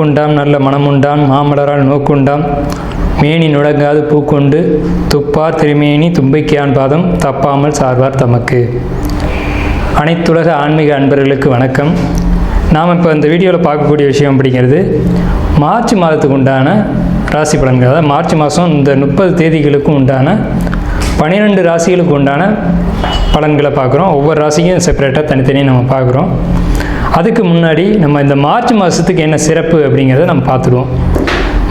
வாக்குண்டாம் நல்ல மனமுண்டாம் மாமலரால் நோக்குண்டாம் மேனி நுடங்காது பூக்கொண்டு துப்பார் திருமேனி தும்பிக்கையான் பாதம் தப்பாமல் சார்வார் தமக்கு. அனைத்துலக ஆன்மீக அன்பர்களுக்கு வணக்கம். நாம் இப்போ இந்த வீடியோவில் பார்க்கக்கூடிய விஷயம் அப்படிங்கிறது மார்ச் மாதத்துக்கு உண்டான ராசி பலன்கள். அதாவது மார்ச் மாதம் இந்த 30 தேதிகளுக்கும் உண்டான 12 ராசிகளுக்கு உண்டான பலன்களை பார்க்குறோம். ஒவ்வொரு ராசிக்கும் செப்பரேட்டாக தனித்தனியாக நம்ம பார்க்குறோம். அதுக்கு முன்னாடி நம்ம இந்த மார்ச் மாதத்துக்கு என்ன சிறப்பு அப்படிங்கிறத நம்ம பார்த்துருவோம்.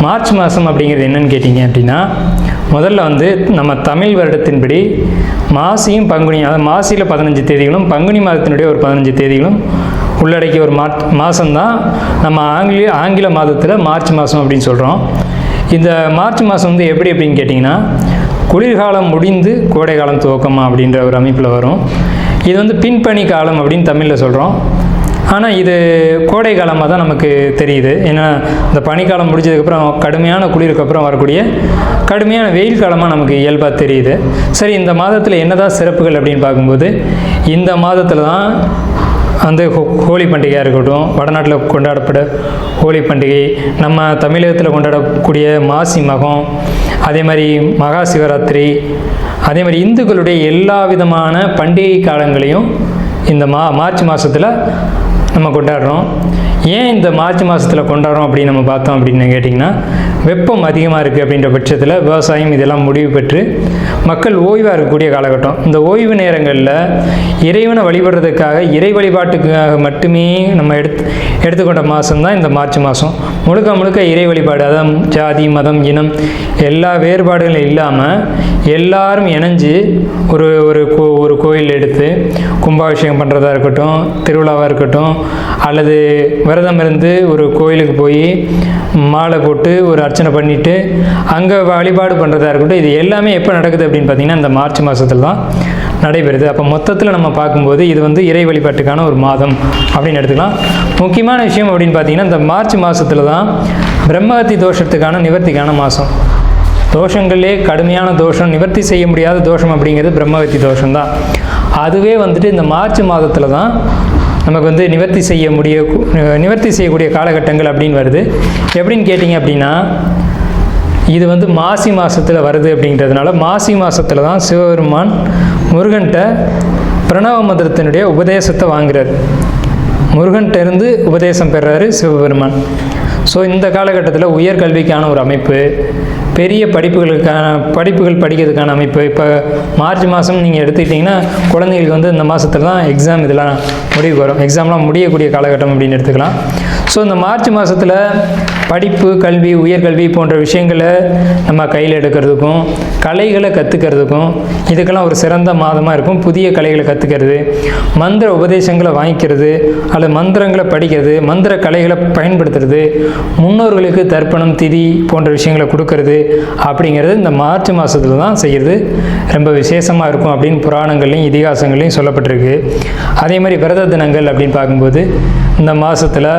மார்ச் மாதம் அப்படிங்கிறது என்னன்னு கேட்டிங்க அப்படின்னா, முதல்ல நம்ம தமிழ் வருடத்தின்படி மாசியும் பங்குனி, அதாவது மாசியில் 15 தேதிகளும் பங்குனி மாதத்தினுடைய ஒரு 15 தேதிகளும் உள்ளடக்கிய ஒரு மாதம்தான் நம்ம ஆங்கில மாதத்தில் மார்ச் மாதம் அப்படின்னு சொல்கிறோம். இந்த மார்ச் மாதம் எப்படி அப்படின்னு கேட்டிங்கன்னா, குளிர்காலம் முடிந்து கோடை காலம் துவக்கமா அப்படின்ற ஒரு அமைப்பில் வரும். இது பின்பனி காலம் அப்படின்னு தமிழில் சொல்கிறோம். ஆனால் இது கோடை காலமாக தான் நமக்கு தெரியுது. ஏன்னா இந்த பனிக்காலம் முடிஞ்சதுக்கப்புறம் கடுமையான குளிருக்கு அப்புறம் வரக்கூடிய கடுமையான வெயில் காலமாக நமக்கு இயல்பாக தெரியுது. சரி, இந்த மாதத்தில் என்னதான் சிறப்புகள் அப்படின்னு பார்க்கும்போது, இந்த மாதத்தில் தான் ஹோலி பண்டிகையாக இருக்கட்டும், வடநாட்டில் கொண்டாடப்பட ஹோலி பண்டிகை, நம்ம தமிழகத்தில் கொண்டாடக்கூடிய மாசி மகம், அதே மாதிரி மகா சிவராத்திரி, அதே மாதிரி இந்துக்களுடைய எல்லா விதமான பண்டிகை காலங்களையும் இந்த மார்ச் மாதத்தில் நம்ம கொண்டாடுறோம். ஏன் இந்த மார்ச் மாதத்தில் கொண்டாடுறோம் அப்படின்னு நம்ம பார்த்தோம் அப்படின்னு கேட்டிங்கன்னா, வெப்பம் அதிகமாக இருக்குது அப்படின்ற பட்சத்தில் விவசாயம் இதெல்லாம் முடிவு பெற்று மக்கள் ஓய்வாக இருக்கக்கூடிய காலகட்டம். இந்த ஓய்வு நேரங்களில் இறைவனை வழிபடுறதுக்காக, இறை வழிபாட்டுக்காக மட்டுமே நம்ம எடுத்துக்கொண்ட மாதம் தான் இந்த மார்ச் மாதம். முழுக்க முழுக்க இறை வழிபாடு, அதான் ஜாதி மதம் இனம் எல்லா வேறுபாடுகளும் இல்லாமல் எல்லாரும் இணைஞ்சு ஒரு கோயில் எடுத்து கும்பாபிஷேகம் பண்ணுறதா இருக்கட்டும், திருவிழாவாக இருக்கட்டும், அல்லது விரதம் இருந்து ஒரு கோயிலுக்கு போய் மாலை போட்டு ஒரு அர்ச்சனை பண்ணிவிட்டு அங்கே வழிபாடு பண்ணுறதா இருக்கட்டும், இது எல்லாமே எப்போ நடக்குது அப்படின்னு பார்த்திங்கன்னா இந்த மார்ச் மாதத்தில் தான் நடைபெறுது. அப்போ மொத்தத்தில் நம்ம பார்க்கும்போது இது இறை வழிபாட்டுக்கான ஒரு மாதம் அப்படின்னு எடுத்துக்கலாம். முக்கியமான விஷயம் அப்படின்னு பார்த்திங்கன்னா, இந்த மார்ச் மாதத்தில் தான் பிரம்மஹத்தி தோஷத்துக்கான நிவர்த்திக்கான மாதம். தோஷங்களே கடுமையான தோஷம், நிவர்த்தி செய்ய முடியாத தோஷம் அப்படிங்கிறது பிரம்மஹத்தி தோஷம் தான். அதுவே இந்த மார்ச் மாதத்தில் தான் நமக்கு நிவர்த்தி செய்யக்கூடிய காலகட்டங்கள் அப்படின்னு வருது. எப்படின்னு கேட்டிங்க அப்படின்னா, இது மாசி மாதத்தில் வருது அப்படிங்கிறதுனால மாசி மாதத்தில் தான் சிவபெருமான் முருகன்கிட்ட பிரணவ மந்திரத்தினுடைய உபதேசத்தை வாங்குறாரு. முருகன்கிட்ட இருந்து உபதேசம் பெறாரு சிவபெருமான். ஸோ இந்த காலகட்டத்தில் உயர்கல்விக்கான ஒரு அமைப்பு, பெரிய படிப்புகள் படிக்கிறதுக்கான அமைப்பு. இப்போ மார்ச் மாதம் நீங்கள் எடுத்துக்கிட்டிங்கன்னா குழந்தைகளுக்கு இந்த மாதத்தில் தான் எக்ஸாம் இதெல்லாம் முடிவுக்கு வரும். எக்ஸாம்லாம் முடியக்கூடிய காலகட்டம் அப்படின்னு எடுத்துக்கலாம். ஸோ இந்த மார்ச் மாதத்தில் படிப்பு, கல்வி, உயர்கல்வி போன்ற விஷயங்களை நம்ம கையில் எடுக்கிறதுக்கும் கலைகளை கற்றுக்கிறதுக்கும் இதுக்கெல்லாம் ஒரு சிறந்த மாதமாக இருக்கும். புதிய கலைகளை கற்றுக்கிறது, மந்திர உபதேசங்களை வாங்கிக்கிறது, அல்லது மந்திரங்களை படிக்கிறது, மந்திர கலைகளை பயன்படுத்துறது, முன்னோர்களுக்கு தர்ப்பணம் திதி போன்ற விஷயங்களை கொடுக்கறது அப்படிங்கிறது இந்த மார்ச் மாதத்தில் தான் செய்கிறது ரொம்ப விசேஷமாக இருக்கும் அப்படின்னு புராணங்கள்லையும் இதிகாசங்கள்லையும் சொல்லப்பட்டிருக்கு. அதே மாதிரி விரத தினங்கள் அப்படின்னு பார்க்கும்போது இந்த மாதத்தில்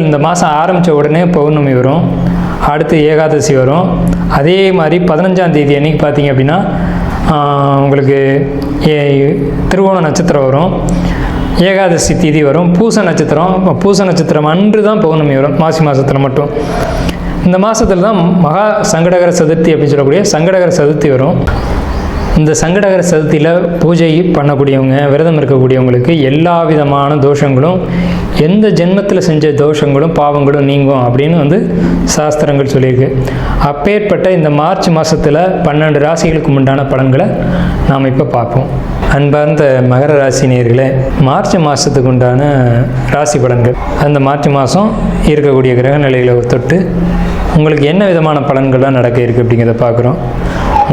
இந்த மாதம் ஆரம்பித்த உடனே பௌர்ணமி வரும், அடுத்து ஏகாதசி வரும். அதே மாதிரி 15ஆம் தேதி அன்றைக்கி பார்த்தீங்க அப்படின்னா உங்களுக்கு திருவோண நட்சத்திரம் வரும், ஏகாதசி திதி வரும், பூச நட்சத்திரம் அன்று தான் பௌர்ணமி வரும் மாசி மாதத்தில் மட்டும். இந்த மாதத்தில் தான் மகா சங்கடகர சதுர்த்தி அப்படின்னு சொல்லக்கூடிய சங்கடகர சதுர்த்தி வரும். இந்த சங்கடகர சதுர்த்தியில் பூஜை பண்ணக்கூடியவங்க, விரதம் இருக்கக்கூடியவங்களுக்கு எல்லா விதமான தோஷங்களும், எந்த ஜென்மத்தில் செஞ்ச தோஷங்களும் பாவங்களும் நீங்கும் அப்படின்னு சாஸ்திரங்கள் சொல்லியிருக்கு. அப்பேற்பட்ட இந்த மார்ச் மாதத்தில் 12 ராசிகளுக்கு உண்டான பலன்களை நாம் இப்போ பார்ப்போம். அன்பார்ந்த மகர ராசி நேயர்களே, மார்ச் மாதத்துக்கு உண்டான ராசி பலன்கள், அந்த மார்ச் மாதம் இருக்கக்கூடிய கிரக நிலைகளை தொட்டு உங்களுக்கு என்ன விதமான பலன்கள்லாம் நடக்க இருக்குது அப்படிங்கிறத பார்க்குறோம்.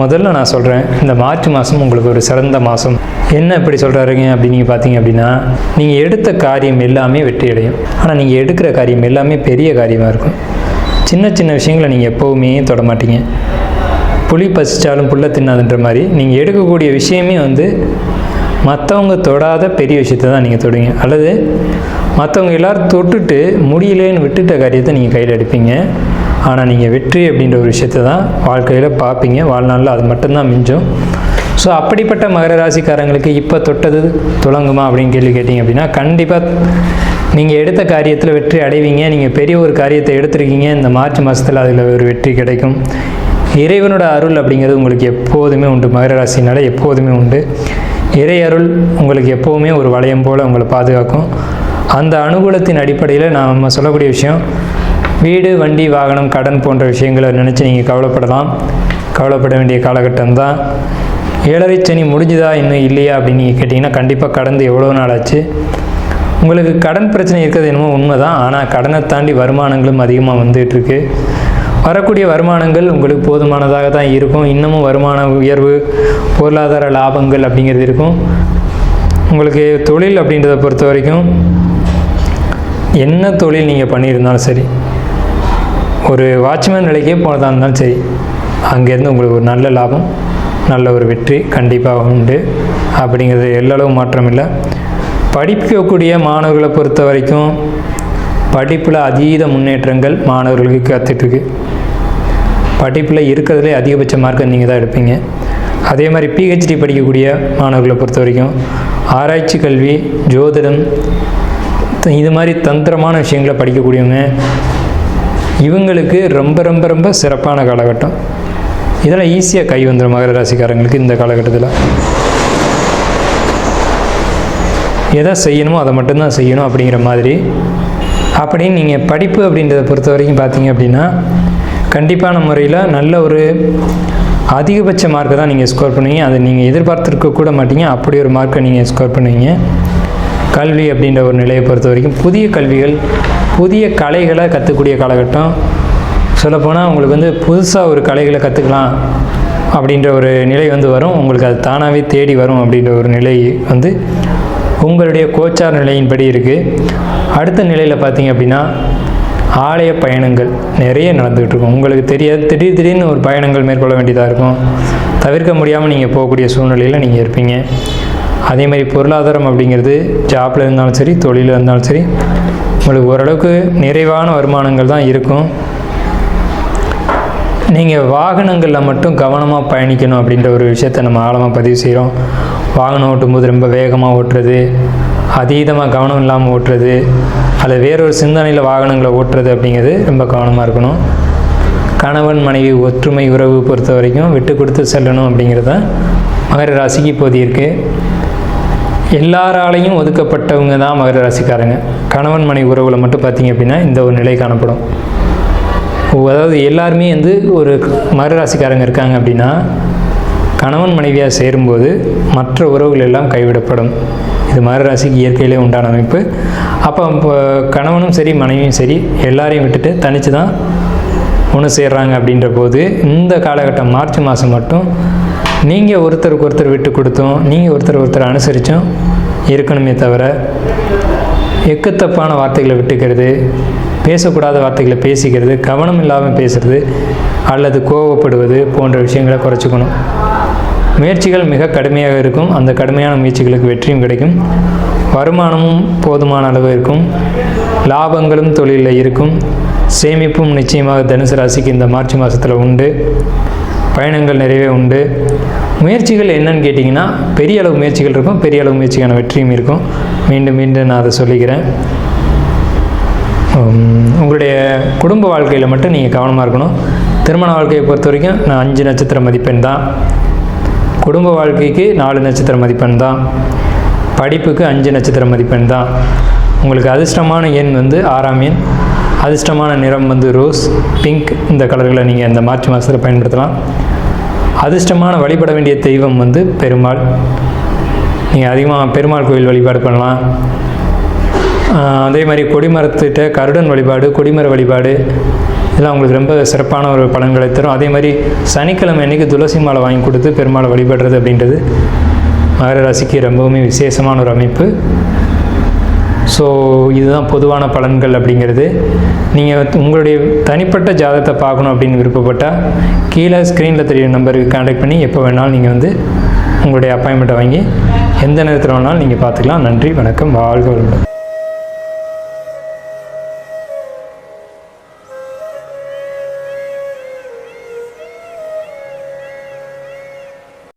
முதல்ல நான் சொல்கிறேன், இந்த மார்ச் மாதம் உங்களுக்கு ஒரு சிறந்த மாதம். என்ன இப்படி சொல்கிறாருங்க அப்படின்னு பார்த்தீங்க அப்படின்னா, நீங்கள் எடுத்த காரியம் எல்லாமே வெற்றி அடையும். ஆனால் நீங்கள் எடுக்கிற காரியம் எல்லாமே பெரிய காரியமாக இருக்கும். சின்ன சின்ன விஷயங்களை நீங்கள் எப்போவுமே தொட மாட்டீங்க. புளி பசிச்சாலும் புல்லை தின்னாதுன்ற மாதிரி நீங்கள் எடுக்கக்கூடிய விஷயமே மற்றவங்க தொடாத பெரிய விஷயத்தை தான் நீங்கள் தொடுங்க. அல்லது மற்றவங்க எல்லோரும் தொட்டுட்டு முடியலேன்னு விட்டுட்ட காரியத்தை நீங்கள் கையில் எடுப்பீங்க. ஆனால் நீங்கள் வெற்றி அப்படின்ற ஒரு விஷயத்தை தான் வாழ்க்கையில் பார்ப்பீங்க. வாழ்நாளில் அது மட்டும்தான் மிஞ்சும். ஸோ அப்படிப்பட்ட மகர ராசிக்காரங்களுக்கு இப்போ தொட்டது துளங்குமா அப்படின்னு கேள்வி கேட்டிங்க அப்படின்னா, கண்டிப்பாக நீங்கள் எடுத்த காரியத்தில் வெற்றி அடைவீங்க. நீங்கள் பெரிய ஒரு காரியத்தை எடுத்துருக்கீங்க, இந்த மார்ச் மாதத்தில் அதில் ஒரு வெற்றி கிடைக்கும். இறைவனோட அருள் அப்படிங்கிறது உங்களுக்கு எப்போதுமே உண்டு. மகர ராசினால எப்போதுமே உண்டு. இறை அருள் உங்களுக்கு எப்போவுமே ஒரு வளையம் போல் உங்களை பாதுகாக்கும். அந்த அனுகூலத்தின் அடிப்படையில் நம்ம சொல்லக்கூடிய விஷயம், வீடு, வண்டி, வாகனம், கடன் போன்ற விஷயங்களை நினச்சி நீங்கள் கவலைப்பட வேண்டிய காலகட்டம் தான். 7.5 சனி முடிஞ்சுதா இன்னும் இல்லையா அப்படின்னு நீங்கள் கேட்டிங்கன்னா, கண்டிப்பாக கடந்து எவ்வளோ நாள் ஆச்சு. உங்களுக்கு கடன் பிரச்சனை இருக்கிறது என்னமோ உண்மை தான். ஆனால் கடனை தாண்டி வருமானங்களும் அதிகமாக வந்துகிட்ருக்கு. வரக்கூடிய வருமானங்கள் உங்களுக்கு போதுமானதாக தான் இருக்கும். இன்னமும் வருமான உயர்வு, பொருளாதார லாபங்கள் அப்படிங்கிறது இருக்கும். உங்களுக்கு தொழில் அப்படின்றத பொறுத்த வரைக்கும் என்ன தொழில் நீங்கள் பண்ணியிருந்தாலும் சரி, ஒரு வாட்ச்மேன் நிலைக்கே போனதாக இருந்தாலும் சரி, அங்கேருந்து உங்களுக்கு ஒரு நல்ல லாபம், நல்ல ஒரு வெற்றி கண்டிப்பாக உண்டு. அப்படிங்கிறது எல்லளவு மாற்றம் இல்லை. படிக்கக்கூடிய மாணவர்களை பொறுத்த வரைக்கும் படிப்பில் அதீத முன்னேற்றங்கள் மாணவர்களுக்கு காத்துட்ருக்கு. படிப்பில் இருக்கிறதுலே அதிகபட்ச மார்க்கை நீங்கள் தான் எடுப்பீங்க. அதே மாதிரி பிஹெச்டி படிக்கக்கூடிய மாணவர்களை பொறுத்த வரைக்கும் ஆராய்ச்சி கல்வி, ஜோதிடம், இது மாதிரி தந்திரமான விஷயங்களை படிக்கக்கூடியவங்க, இவங்களுக்கு ரொம்ப ரொம்ப ரொம்ப சிறப்பான காலகட்டம். இதெல்லாம் ஈஸியாக கை வந்துடும் மகர ராசிக்காரங்களுக்கு. இந்த காலகட்டத்தில் எதை செய்யணுமோ அதை மட்டும்தான் செய்யணும் அப்படிங்கிற மாதிரி. அப்படின்னு நீங்கள் படிப்பு அப்படின்றத பொறுத்த வரைக்கும் பார்த்தீங்க அப்படின்னா, கண்டிப்பான முறையில் நல்ல ஒரு அதிகபட்ச மார்க்கை தான் நீங்கள் ஸ்கோர் பண்ணுவீங்க. அதை நீங்கள் எதிர்பார்த்துருக்க கூட மாட்டீங்க, அப்படி ஒரு மார்க்கை நீங்கள் ஸ்கோர் பண்ணுவீங்க. கல்வி அப்படின்ற ஒரு நிலையை பொறுத்த வரைக்கும் புதிய கல்விகள், புதிய கலைகளை கற்றுக்கூடிய காலகட்டம். சொல்லப்போனால் உங்களுக்கு புதுசாக ஒரு கலைகளை கற்றுக்கலாம் அப்படின்ற ஒரு நிலை வரும். உங்களுக்கு அது தானாகவே தேடி வரும் அப்படின்ற ஒரு நிலை உங்களுடைய கோச்சார் நிலையின்படி இருக்குது. அடுத்த நிலையில் பார்த்தீங்க அப்படின்னா, ஆலய பயணங்கள் நிறைய நடந்துகிட்டு இருக்கும். உங்களுக்கு தெரியாது, திடீர்னு ஒரு பயணங்கள் மேற்கொள்ள வேண்டியதாக இருக்கும். தவிர்க்க முடியாமல் நீங்கள் போகக்கூடிய சூழ்நிலையில் நீங்கள் இருப்பீங்க. அதே மாதிரி பொருளாதாரம் அப்படிங்கிறது ஜாப்பில் இருந்தாலும் சரி, தொழிலில் இருந்தாலும் சரி, உங்களுக்கு ஓரளவுக்கு நிறைவான வருமானங்கள் தான் இருக்கும். நீங்கள் வாகனங்களில் மட்டும் கவனமாக பயணிக்கணும் அப்படின்ற ஒரு விஷயத்தை நம்ம ஆழமாக பதிவு செய்கிறோம். வாகனம் ஓட்டும்போது ரொம்ப வேகமாக ஓட்டுறது, அதீதமாக கவனம் இல்லாமல் ஓட்டுறது, அல்லது வேறொரு சிந்தனையில் வாகனங்களை ஓட்டுறது அப்படிங்கிறது ரொம்ப கவனமாக இருக்கணும். கணவன் மனைவி ஒற்றுமை உறவு பொறுத்த வரைக்கும் விட்டு கொடுத்து செல்லணும் அப்படிங்கிறது தான் மகர ராசிக்கு இப்போது இருக்குது. எல்லாராலையும் ஒதுக்கப்பட்டவங்க தான் மகர ராசிக்காரங்க. கணவன் மனைவி உறவில் மட்டும் பார்த்திங்க அப்படின்னா இந்த ஒரு நிலை காணப்படும். அதாவது எல்லாருமே ஒரு மகர ராசிக்காரங்க இருக்காங்க அப்படின்னா, கணவன் மனைவியாக சேரும்போது மற்ற உறவுகள் எல்லாம் கைவிடப்படும். இது மகர ராசிக்கு இயற்கையிலே உண்டான அமைப்பு. அப்போ கணவனும் சரி மனைவியும் சரி எல்லாரையும் விட்டுட்டு தனித்து தான் ஒன்று சேர்றாங்க. அப்படின்ற போது இந்த காலகட்டம் மார்ச் மாதம் மட்டும் நீங்கள் ஒருத்தருக்கு ஒருத்தர் விட்டு கொடுத்தோம், நீங்கள் ஒருத்தர் அனுசரித்தும் இருக்கணுமே தவிர, எக்கத்தப்பான வார்த்தைகளை விட்டுக்கிறது, பேசக்கூடாத வார்த்தைகளை பேசிக்கிறது, கவனம் இல்லாமல் பேசுகிறது அல்லது கோபப்படுவது போன்ற விஷயங்களை குறைச்சிக்கணும். முயற்சிகள் மிக கடுமையாக இருக்கும். அந்த கடுமையான முயற்சிகளுக்கு வெற்றியும் கிடைக்கும். வருமானமும் போதுமான அளவு இருக்கும். லாபங்களும் தொழிலில் இருக்கும். சேமிப்பும் நிச்சயமாக தனுசு ராசிக்கு இந்த மார்ச் மாதத்தில் உண்டு. பயணங்கள் நிறையவே உண்டு. முயற்சிகள் என்னன்னு கேட்டிங்கன்னா, பெரிய அளவு முயற்சிகள் இருக்கும், பெரிய அளவு முயற்சிக்கான வெற்றியும் இருக்கும். மீண்டும் நான் அதை சொல்லிக்கிறேன். உங்களுடைய குடும்ப வாழ்க்கையில் மட்டும் நீங்கள் கவனமாக இருக்கணும். திருமண வாழ்க்கையை பொறுத்த வரைக்கும் நான் 5 நட்சத்திர மதிப்பெண் தான். குடும்ப வாழ்க்கைக்கு 4 நட்சத்திர மதிப்பெண் தான். படிப்புக்கு 5 நட்சத்திர மதிப்பெண் தான். உங்களுக்கு அதிர்ஷ்டமான எண் 6ஆம் எண். அதிர்ஷ்டமான நிறம் ரோஸ், பிங்க். இந்த கலர்களை நீங்கள் இந்த மார்ச் மாதத்தில் பயன்படுத்தலாம். அதிர்ஷ்டமான வழிபட வேண்டிய தெய்வம் பெருமாள். நீங்கள் அதிகமாக பெருமாள் கோயில் வழிபாடு பண்ணலாம். அதே மாதிரி கொடிமரத்திட்ட கருடன் வழிபாடு, கொடிமர வழிபாடு, இதெல்லாம் உங்களுக்கு ரொம்ப சிறப்பான ஒரு பலன்களை தரும். அதே மாதிரி சனிக்கிழமை அன்றைக்கி துளசி மாலை வாங்கி கொடுத்து பெருமாளை வழிபடுறது அப்படின்றது மகர ராசிக்கு ரொம்பவுமே விசேஷமான ஒரு அமைப்பு. ஸோ இதுதான் பொதுவான பலன்கள் அப்படிங்கிறது. நீங்கள் உங்களுடைய தனிப்பட்ட ஜாதகத்தை பார்க்கணும் அப்படின்னு விருப்பப்பட்டால் கீழே ஸ்க்ரீனில் தெரியுற நம்பருக்கு கான்டாக்ட் பண்ணி எப்போ வேணாலும் நீங்கள் உங்களுடைய அப்பாயின்மெண்ட்டை வாங்கி எந்த நேரத்தில் வேணாலும் நீங்கள் பார்த்துக்கலாம். நன்றி, வணக்கம், வாழ்க வளமுடன்.